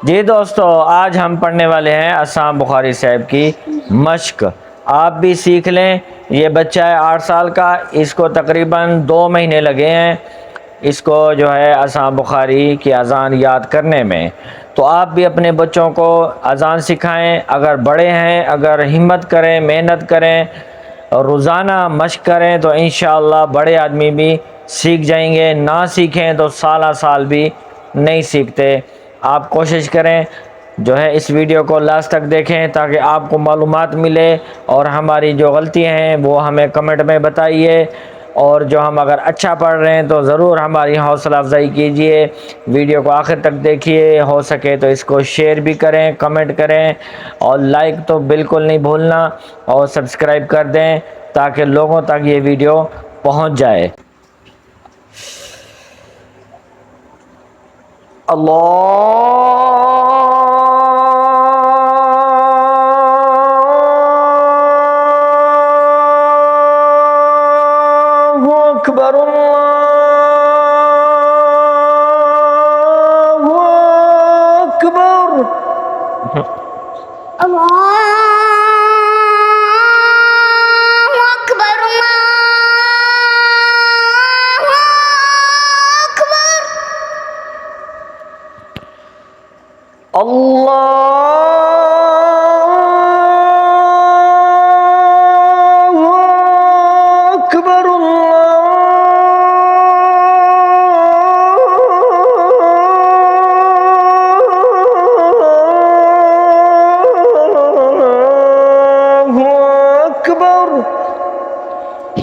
जी दोस्तों, आज हम पढ़ने वाले हैं असाम बुखारी साहब की मश्क। आप भी सीख लें। ये बच्चा है 8 साल का, इसको तकरीबन 2 महीने लगे हैं इसको जो है असाम बुखारी की अज़ान याद करने में। तो आप भी अपने बच्चों को अज़ान सिखाएं। अगर बड़े हैं, अगर हिम्मत करें, मेहनत करें और रोज़ाना मश्क करें तो इंशाअल्लाह बड़े आदमी भी सीख जाएंगे। ना सीखें तो साल साल भी नहीं सीखते। आप कोशिश करें जो है इस वीडियो को लास्ट तक देखें ताकि आपको मालूमात मिले, और हमारी जो गलतियां हैं वो हमें कमेंट में बताइए। और जो हम अगर अच्छा पढ़ रहे हैं तो ज़रूर हमारी हौसला अफजाई कीजिए। वीडियो को आखिर तक देखिए, हो सके तो इसको शेयर भी करें, कमेंट करें और लाइक तो बिल्कुल नहीं भूलना, और सब्सक्राइब कर दें ताकि लोगों तक ये वीडियो पहुंच जाए। अल्लाहु अकबर, अल्लाहु अकबर। अल्लाहु अकबर, अल्लाहु अकबर। अल्लाहु अकबर,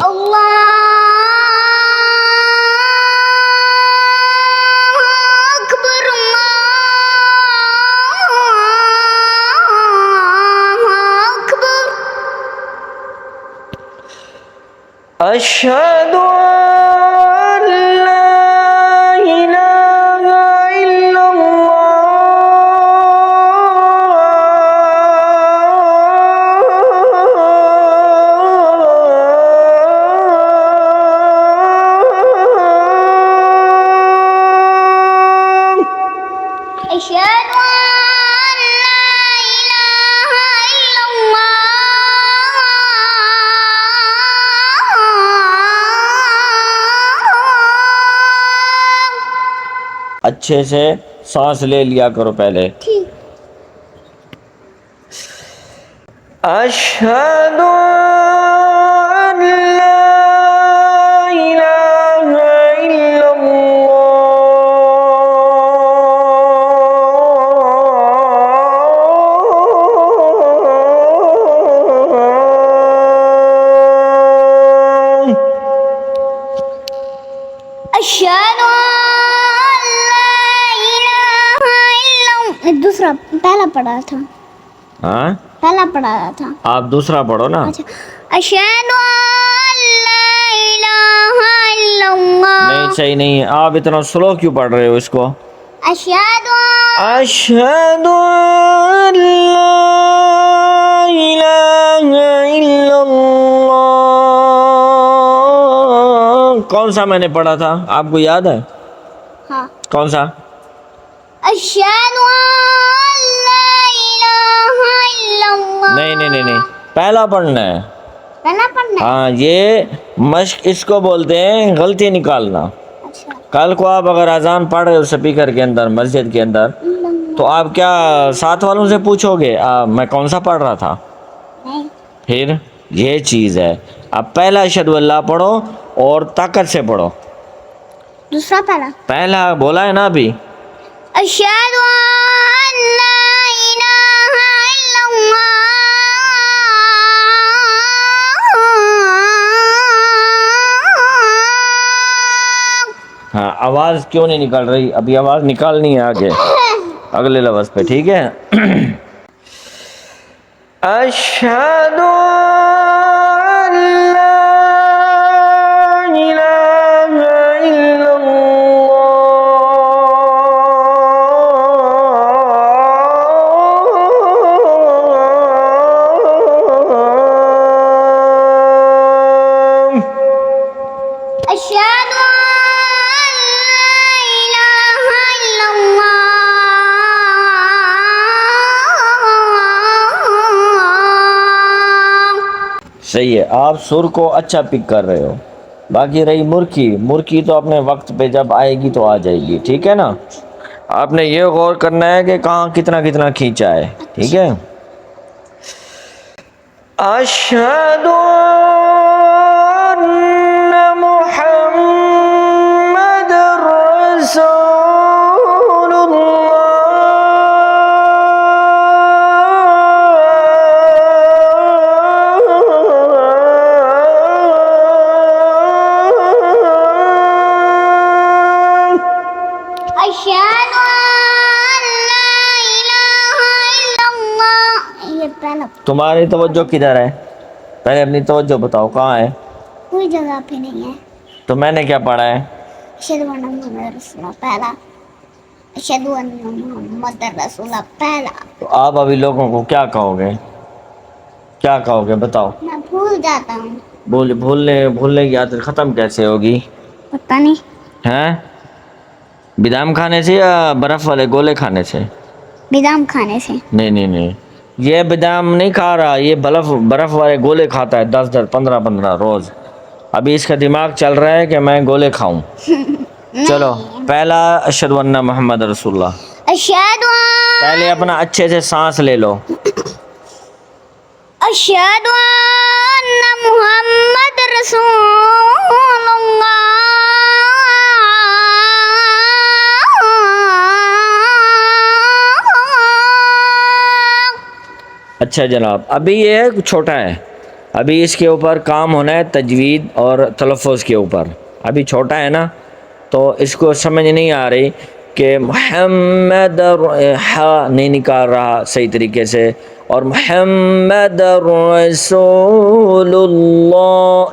अल्लाहु अकबर। अशहदु अल्ला इलाहा इल्लल्लाह। अशहदु अल्ला इलाहा इल्लल्लाह। अच्छे से सांस ले लिया करो पहले। ठीक। अशहदु अल्ला इलाहा इल्लल्लाह। अशहदु अल्ला इलाहा इल्लल्लाह। दूसरा पहला पढ़ा था। हाँ, पहला पढ़ा था। आप दूसरा पढ़ो ना। अच्छा। अशहदु अल्ला इलाहा इल्लल्लाह। नहीं, सही नहीं है। आप इतना स्लो क्यों पढ़ रहे हो इसको? अशहदु अशहदु अल्ला इलाहा इल्लल्लाह। कौन सा मैंने पढ़ा था, आपको याद है? हाँ। कौन सा? अशहदु अल्ला इलाहा इल्लल्लाह। नहीं नहीं नहीं नहीं, पहला पढ़ना है। पहला पढ़ना है? हाँ, ये मश्क इसको बोलते हैं गलती निकालना। अच्छा। कल को आप अगर अजान पढ़ रहे हो स्पीकर के अंदर, मस्जिद के अंदर, तो आप क्या साथ वालों से पूछोगे मैं कौन सा पढ़ रहा था? नहीं। फिर ये चीज़ है। अब पहला अशहदु अल्लाह पढ़ो और ताकत से पढ़ो। दूसरा पहला? पहला बोला है ना अभी। अशहदु अल्ला इलाहा इल्लल्लाह। हाँ, आवाज़ क्यों नहीं निकल रही? अभी आवाज़ निकालनी है आगे अगले लफ्ज़ पे, ठीक है? अशहदु अल्ला इलाहा इल्लल्लाह। अशहदु अल्ला इलाहा इल्लल्लाह। सही है, आप सुर को अच्छा पिक कर रहे हो। बाकी रही मुर्की, मुर्की तो अपने वक्त पे जब आएगी तो आ जाएगी, ठीक है ना। आपने ये गौर करना है कि कहाँ कितना कितना खींचा है, ठीक है। अशहदु अन्ना मुहम्मदुर रसूलुल्लाह। अशहदु अल्ला इलाहा इल्लल्लाह। ये पहला तुम्हारी तवज्जो किधर है? पहले अपनी तवज्जो बताओ, कहाँ है? कोई जगह पे नहीं है। तो मैंने क्या पढ़ा है? अशहदु अन्ना मुहम्मद रसूलुल्लाह पहला। अशहदु अन्ना मुहम्मद रसूलुल्लाह पहला। तो आप अभी लोगों को क्या कहोगे, क्या कहोगे बताओ? मैं भूल जाता हूँ। भूलने की आदत ख़त्म कैसे होगी? पता नहीं। हैं? बादाम खाने से या बर्फ़ वाले गोले खाने से? बादाम खाने से। नहीं नहीं नहीं, ये बादाम नहीं खा रहा, ये बर्फ़ वाले गोले खाता है 10-10 15-15 रोज़। अभी इसका दिमाग चल रहा है कि मैं गोले खाऊं। चलो पहला अशहदु अन्ना मोहम्मद रसूलुल्लाह। अशहदु पहले अपना अच्छे से सांस ले लो। अशहदु अन्ना मुहम्मद रसूलुल्लाह। अच्छा जनाब, अभी ये छोटा है, अभी इसके ऊपर काम होना है तजवीद और तलफ़ुज़ के ऊपर। अभी छोटा है ना, तो इसको समझ नहीं आ रही कि मुहम्मद हा नहीं निकाल रहा सही तरीके से, और मुहम्मद रसूलुल्लाह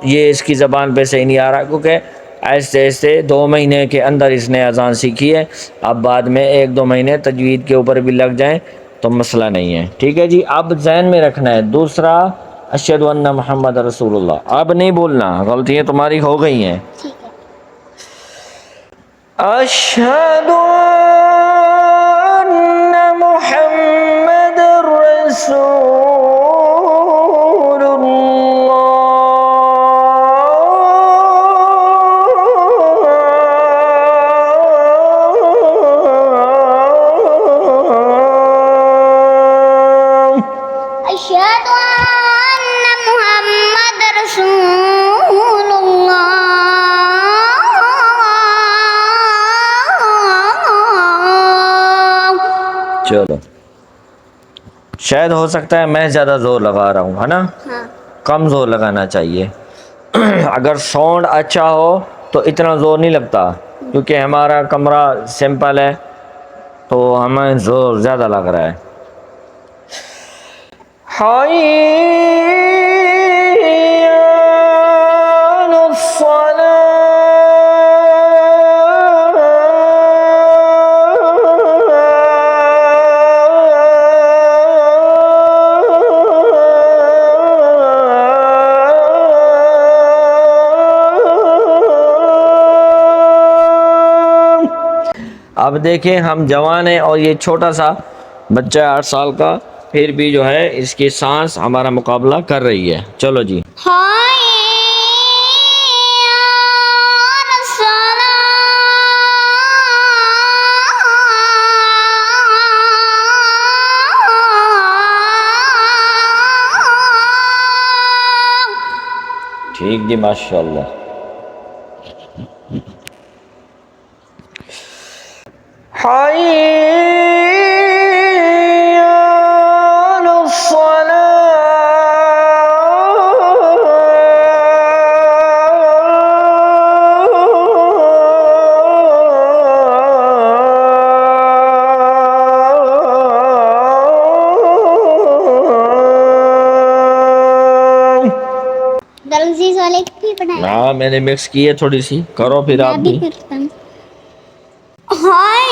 ये इसकी ज़बान पे सही नहीं आ रहा, क्योंकि ऐसे ऐसे 2 महीने के अंदर इसने अज़ान सीखी है। अब बाद में 1-2 महीने तजवीद के ऊपर भी लग जाएं तो मसला नहीं है, ठीक है जी। अब ज़हन में रखना है दूसरा अशहदु अन्ना मुहम्मद रसूलुल्लाह। अब नहीं बोलना, गलतियाँ तुम्हारी हो गई हैं। ठीक है। अशहदु अन्ना मुहम्मद रसूलुल्लाह। अशहदु अन्ना मुहम्मद रसूलुल्लाह। चलो, शायद हो सकता है मैं ज़्यादा ज़ोर लगा रहा हूँ, है ना। हाँ। कम ज़ोर लगाना चाहिए। अगर साउंड अच्छा हो तो इतना ज़ोर नहीं लगता, क्योंकि हमारा कमरा सिंपल है तो हमें ज़ोर ज़्यादा लग रहा है। अब देखें, हम जवान हैं और ये छोटा सा बच्चा है 8 साल का, फिर भी जो है इसकी सांस हमारा मुकाबला कर रही है। चलो जी। हाय ठीक जी, माशाल्लाह। दरअजीज वाले भी बनाया। हाँ, मैंने मिक्स की है थोड़ी सी, करो फिर आप भी। करता हूँ। हाय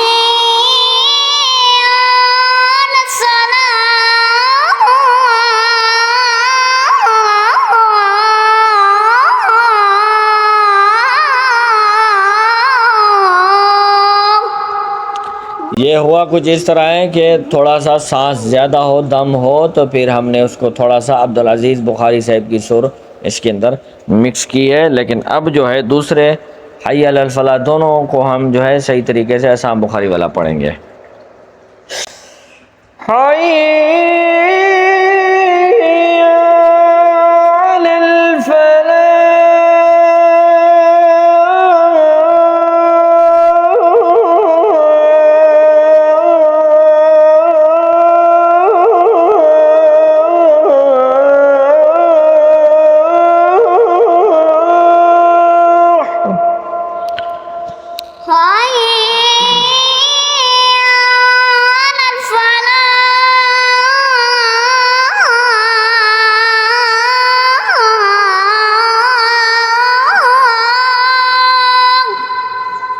ये हुआ कुछ इस तरह है कि थोड़ा सा सांस ज़्यादा हो, दम हो, तो फिर हमने उसको थोड़ा सा अब्दुल अज़ीज़ बुखारी साहब की सुर इसके अंदर मिक्स की है। लेकिन अब जो है दूसरे हय्य अलल फलाह दोनों को हम जो है सही तरीके से असाम बुखारी वाला पढ़ेंगे।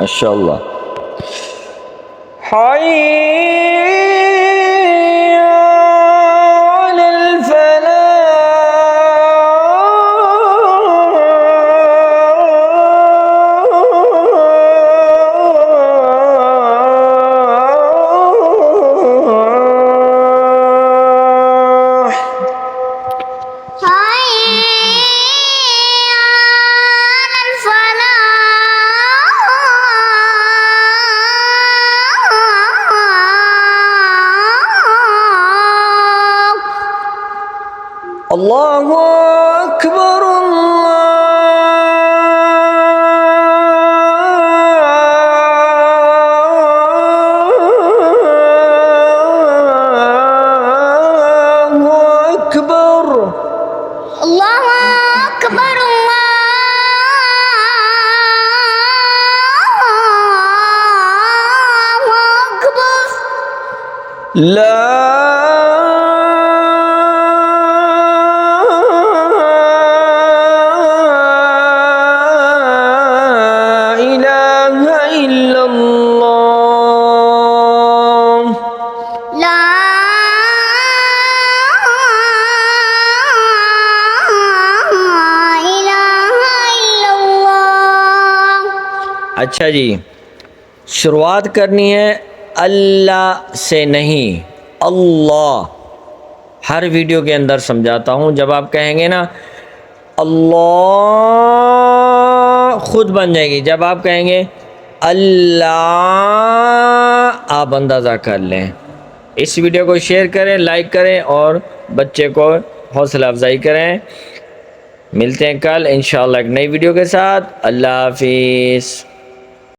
माशाअल्लाह। अल्लाहु अकबर अल्लाहु अकबर। अल्लाहु अकबर अल्लाहु अकबर। ला अच्छा जी, शुरुआत करनी है अल्लाह से नहीं, अल्लाह। हर वीडियो के अंदर समझाता हूँ, जब आप कहेंगे ना अल्लाह खुद बन जाएगी। जब आप कहेंगे अल्लाह, आप अंदाज़ा कर लें। इस वीडियो को शेयर करें, लाइक करें और बच्चे को हौसला अफजाई करें। मिलते हैं कल इंशाअल्लाह एक नई वीडियो के साथ। अल्लाह हाफिज़।